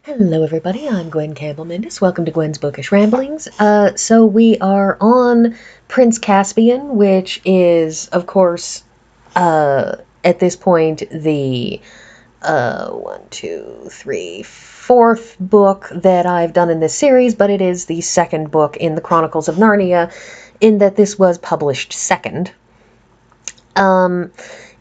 Hello everybody, I'm Gwen Campbell-Mindes. Welcome to Gwen's Bookish Ramblings. So we are on Prince Caspian, which is, of course, at this point, the fourth book that I've done in this series, but it is the second book in the Chronicles of Narnia, in that this was published second.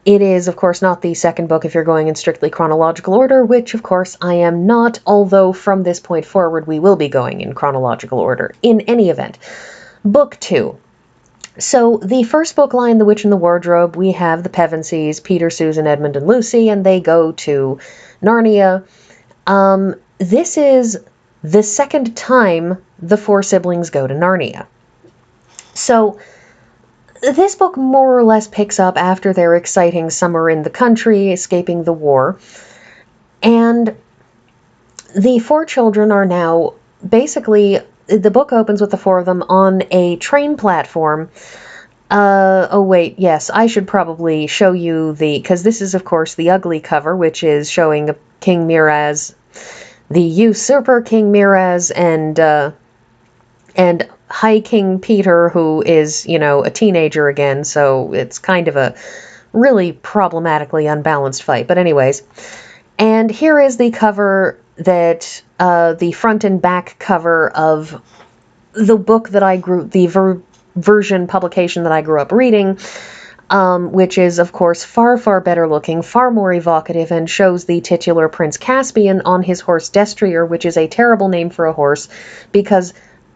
It is, of course, not the second book if you're going in strictly chronological order, which, of course, I am not, although from this point forward we will be going in chronological order. In any event, Book 2. So, the first book line, The Witch in the Wardrobe, we have the Pevensies, Peter, Susan, Edmund, and Lucy, and they go to Narnia. This is the second time the four siblings go to Narnia. So, this book more or less picks up after their exciting summer in the country, escaping the war. And the four children are now basically, the book opens with the four of them on a train platform. Oh wait, yes, I should probably show you because this is of course the ugly cover, which is showing King Miraz, the usurper King Miraz, and High King Peter, who is, a teenager again, so it's kind of a really problematically unbalanced fight. But anyways, and here is the cover that, the front and back cover of the book that the version publication that I grew up reading, which is, of course, far, far better looking, far more evocative, and shows the titular Prince Caspian on his horse Destrier, which is a terrible name for a horse, because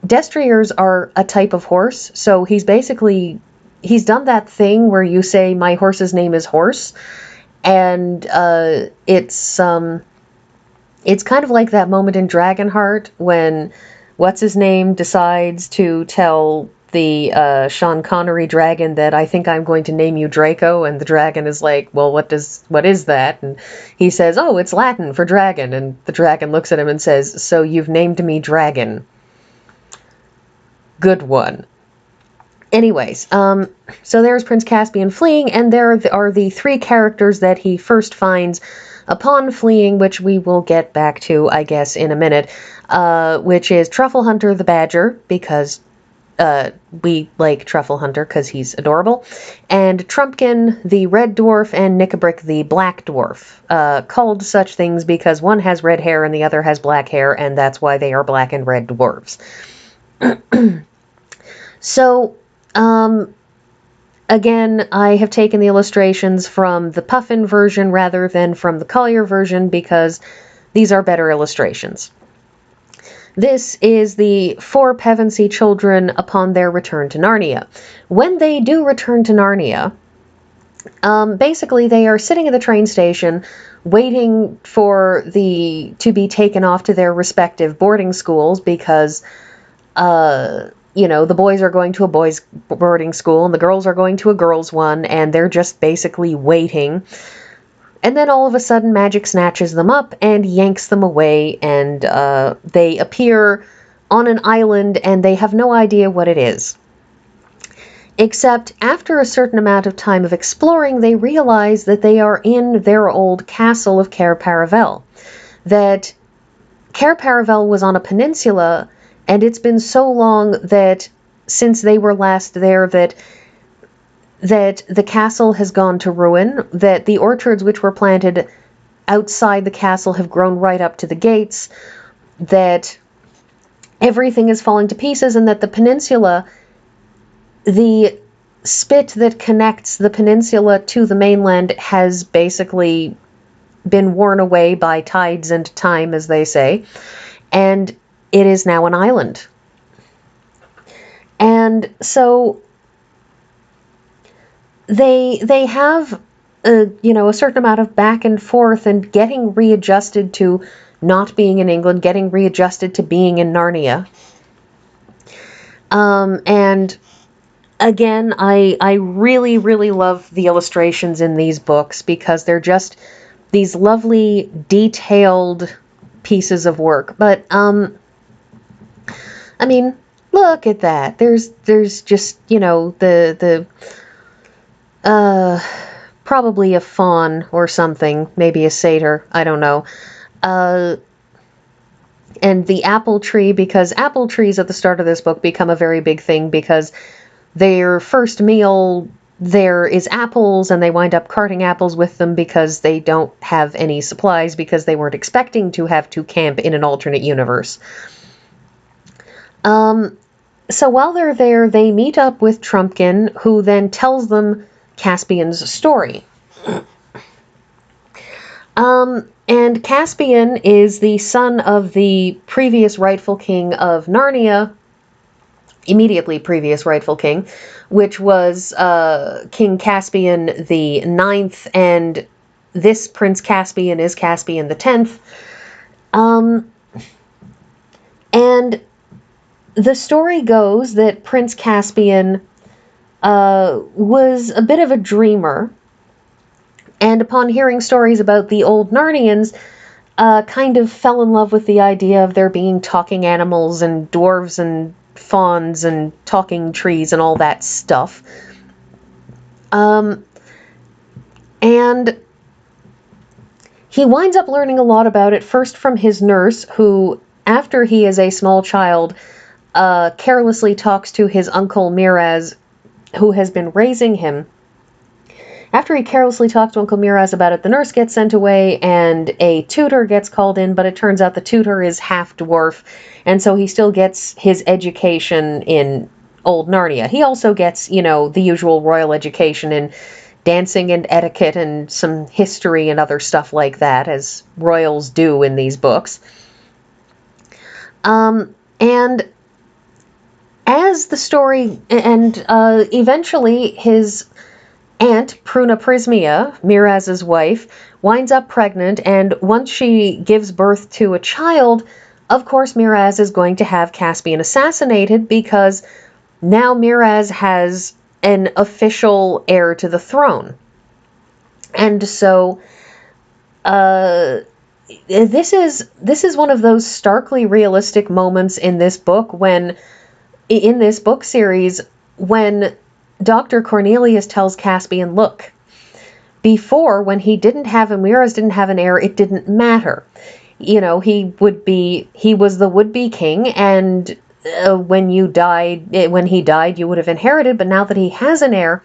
Destriers are a type of horse, so he's done that thing where you say, my horse's name is Horse, and it's kind of like that moment in Dragonheart when what's-his-name decides to tell the Sean Connery dragon that I think I'm going to name you Draco, and the dragon is like, well, what is that? And he says, oh, it's Latin for dragon, and the dragon looks at him and says, so you've named me Dragon. Good one. Anyways, so there's Prince Caspian fleeing, and there are the three characters that he first finds upon fleeing, which we will get back to, I guess, in a minute, which is Truffle Hunter the Badger, because we like Truffle Hunter because he's adorable, and Trumpkin the Red Dwarf, and Nickabrick the Black Dwarf, called such things because one has red hair and the other has black hair, and that's why they are black and red dwarves. So, again, I have taken the illustrations from the Puffin version rather than from the Collier version because these are better illustrations. This is the four Pevensey children upon their return to Narnia. When they do return to Narnia, basically they are sitting at the train station waiting for to be taken off to their respective boarding schools because, the boys are going to a boys' boarding school and the girls are going to a girls' one, and they're just basically waiting. And then all of a sudden magic snatches them up and yanks them away, and they appear on an island and they have no idea what it is. Except after a certain amount of time of exploring, they realize that they are in their old castle of Cair Paravel. That Cair Paravel was on a peninsula, and it's been so long that since they were last there that the castle has gone to ruin, that the orchards which were planted outside the castle have grown right up to the gates, that everything is falling to pieces, and that the peninsula, the spit that connects the peninsula to the mainland, has basically been worn away by tides and time, as they say, and it is now an island. And so they have a certain amount of back and forth and getting readjusted to not being in England, getting readjusted to being in Narnia. And again, I really, really love the illustrations in these books because they're just these lovely, detailed pieces of work. But I mean, look at that. There's just, probably a fawn or something, maybe a satyr, I don't know. And the apple tree, because apple trees at the start of this book become a very big thing, because their first meal there is apples, and they wind up carting apples with them because they don't have any supplies, because they weren't expecting to have to camp in an alternate universe. So while they're there, they meet up with Trumpkin, who then tells them Caspian's story. And Caspian is the son of the previous rightful king of Narnia, immediately previous rightful king, which was King Caspian the Ninth, and this Prince Caspian is Caspian the 10th. And the story goes that Prince Caspian was a bit of a dreamer, and upon hearing stories about the old Narnians, kind of fell in love with the idea of there being talking animals and dwarves and fauns and talking trees and all that stuff. And he winds up learning a lot about it, first from his nurse, who, after he is a small child, carelessly talks to his uncle Miraz, who has been raising him. After he carelessly talks to Uncle Miraz about it, the nurse gets sent away and a tutor gets called in, but it turns out the tutor is half dwarf, and so he still gets his education in old Narnia. He also gets, the usual royal education in dancing and etiquette and some history and other stuff like that, as royals do in these books. And as the story, and eventually his aunt, Pruna Prismia, Miraz's wife, winds up pregnant, and once she gives birth to a child, of course Miraz is going to have Caspian assassinated, because now Miraz has an official heir to the throne. And so this is one of those starkly realistic moments in this book, in this book series, when Dr. Cornelius tells Caspian, look, before, when Miraz didn't have an heir, it didn't matter. He was the would-be king, and when he died, you would have inherited, but now that he has an heir,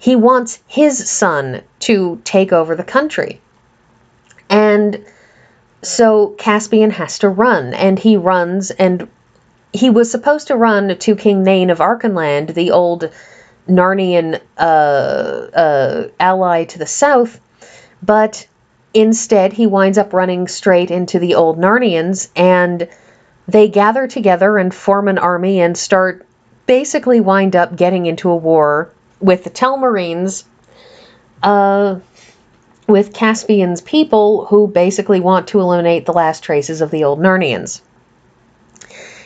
he wants his son to take over the country. And so Caspian has to run, and he runs, and he was supposed to run to King Nain of Archenland, the old Narnian ally to the south, but instead he winds up running straight into the old Narnians, and they gather together and form an army and basically wind up getting into a war with the Telmarines, with Caspian's people, who basically want to eliminate the last traces of the old Narnians.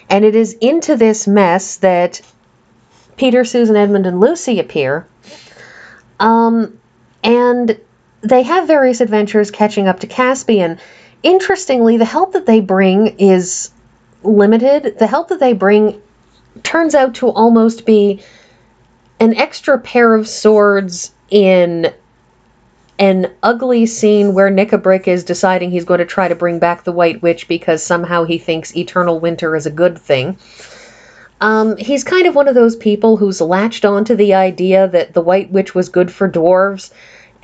And it is into this mess that Peter, Susan, Edmund, and Lucy appear. And they have various adventures catching up to Caspian. Interestingly, the help that they bring is limited. The help that they bring turns out to almost be an extra pair of swords in an ugly scene where Nickabrick is deciding he's going to try to bring back the White Witch because somehow he thinks eternal winter is a good thing. He's kind of one of those people who's latched onto the idea that the White Witch was good for dwarves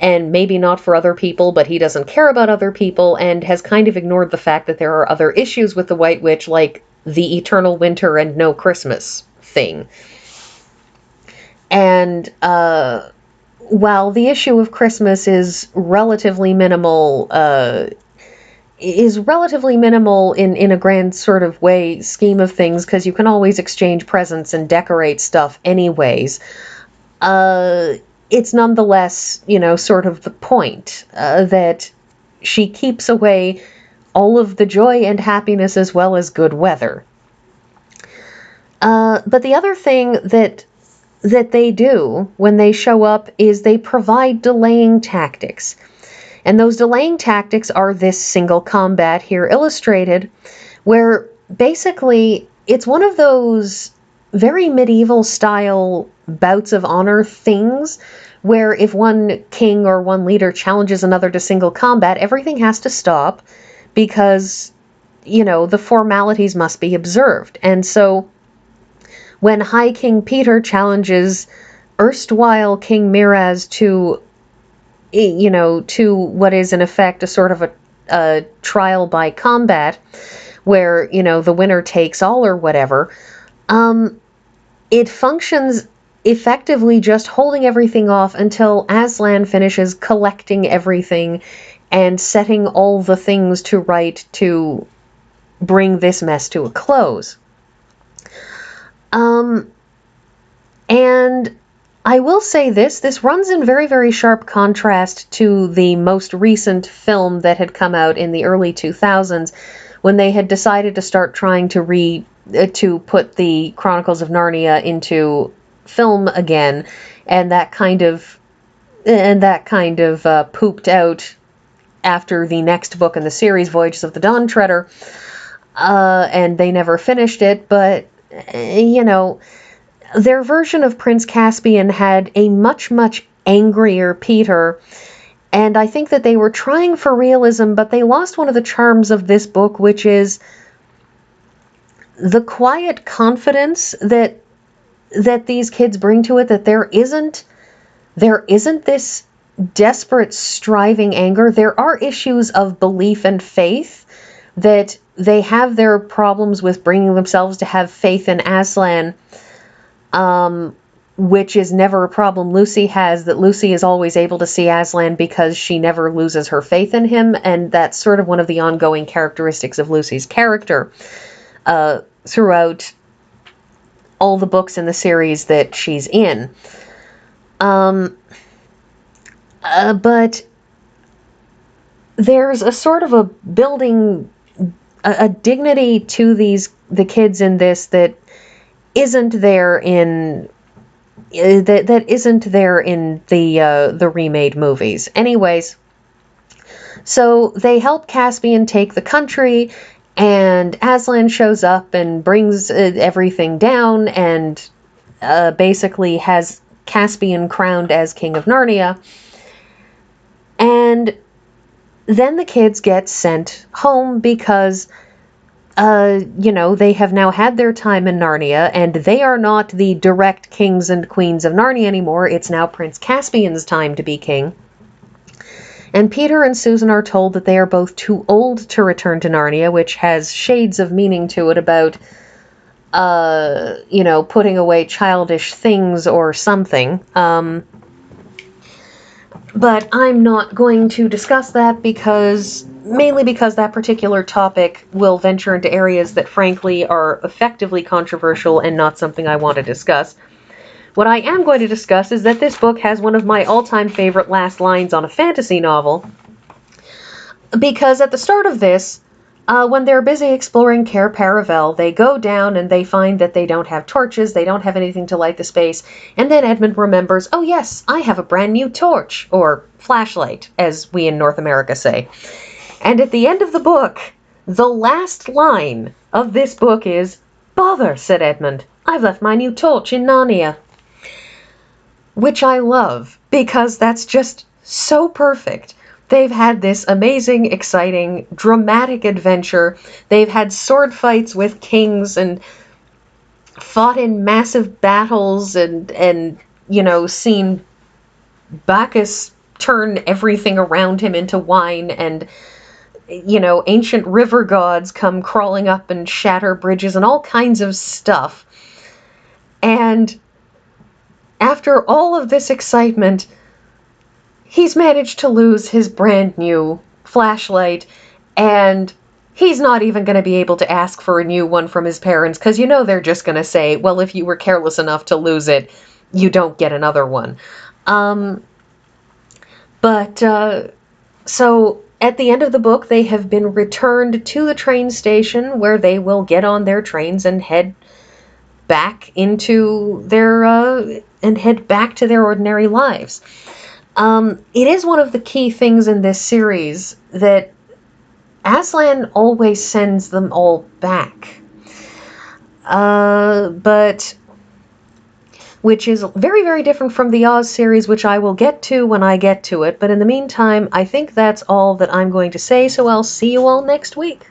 and maybe not for other people, but he doesn't care about other people, and has kind of ignored the fact that there are other issues with the White Witch, like the eternal winter and no Christmas thing. And while the issue of Christmas is relatively minimal, in a grand sort of way scheme of things, because you can always exchange presents and decorate stuff anyways, it's nonetheless, sort of the point that she keeps away all of the joy and happiness as well as good weather. But the other thing that they do when they show up is they provide delaying tactics. And those delaying tactics are this single combat here illustrated, where basically it's one of those very medieval style bouts of honor things, where if one king or one leader challenges another to single combat, everything has to stop, because the formalities must be observed. And so when High King Peter challenges erstwhile King Miraz to, to what is in effect a sort of a trial by combat, where, the winner takes all or whatever, it functions effectively just holding everything off until Aslan finishes collecting everything and setting all the things to right to bring this mess to a close. And I will say this runs in very, very sharp contrast to the most recent film that had come out in the early 2000s, when they had decided to start trying to put the Chronicles of Narnia into film again, and that kind of pooped out after the next book in the series, Voyages of the Dawn Treader, and they never finished it. But their version of Prince Caspian had a much, much angrier Peter, and I think that they were trying for realism, but they lost one of the charms of this book, which is the quiet confidence that these kids bring to it, that there isn't this desperate striving anger. There are issues of belief and faith, that they have their problems with bringing themselves to have faith in Aslan, which is never a problem Lucy has, that Lucy is always able to see Aslan because she never loses her faith in him, and that's sort of one of the ongoing characteristics of Lucy's character throughout all the books in the series that she's in. But there's a sort of a building, a dignity to the kids in this that isn't there in the remade movies. Anyways, so they help Caspian take the country, and Aslan shows up and brings everything down, and basically has Caspian crowned as King of Narnia. And then the kids get sent home because, they have now had their time in Narnia, and they are not the direct kings and queens of Narnia anymore. It's now Prince Caspian's time to be king. And Peter and Susan are told that they are both too old to return to Narnia, which has shades of meaning to it about, putting away childish things or something. But I'm not going to discuss that mainly because that particular topic will venture into areas that frankly are effectively controversial and not something I want to discuss. What I am going to discuss is that this book has one of my all-time favorite last lines on a fantasy novel, because at the start of this, when they're busy exploring Cair Paravel, they go down and they find that they don't have torches, they don't have anything to light the space, and then Edmund remembers, oh yes, I have a brand new torch, or flashlight, as we in North America say. And at the end of the book, the last line of this book is, "Bother," said Edmund, "I've left my new torch in Narnia." Which I love, because that's just so perfect. They've had this amazing, exciting, dramatic adventure. They've had sword fights with kings and fought in massive battles and seen Bacchus turn everything around him into wine, and, ancient river gods come crawling up and shatter bridges and all kinds of stuff. And after all of this excitement, he's managed to lose his brand new flashlight, and he's not even going to be able to ask for a new one from his parents, because they're just going to say, well, if you were careless enough to lose it, you don't get another one. So at the end of the book, they have been returned to the train station, where they will get on their trains and head back into to their ordinary lives. It is one of the key things in this series that Aslan always sends them all back. Which is very, very different from the Oz series, which I will get to when I get to it. But in the meantime, I think that's all that I'm going to say, so I'll see you all next week.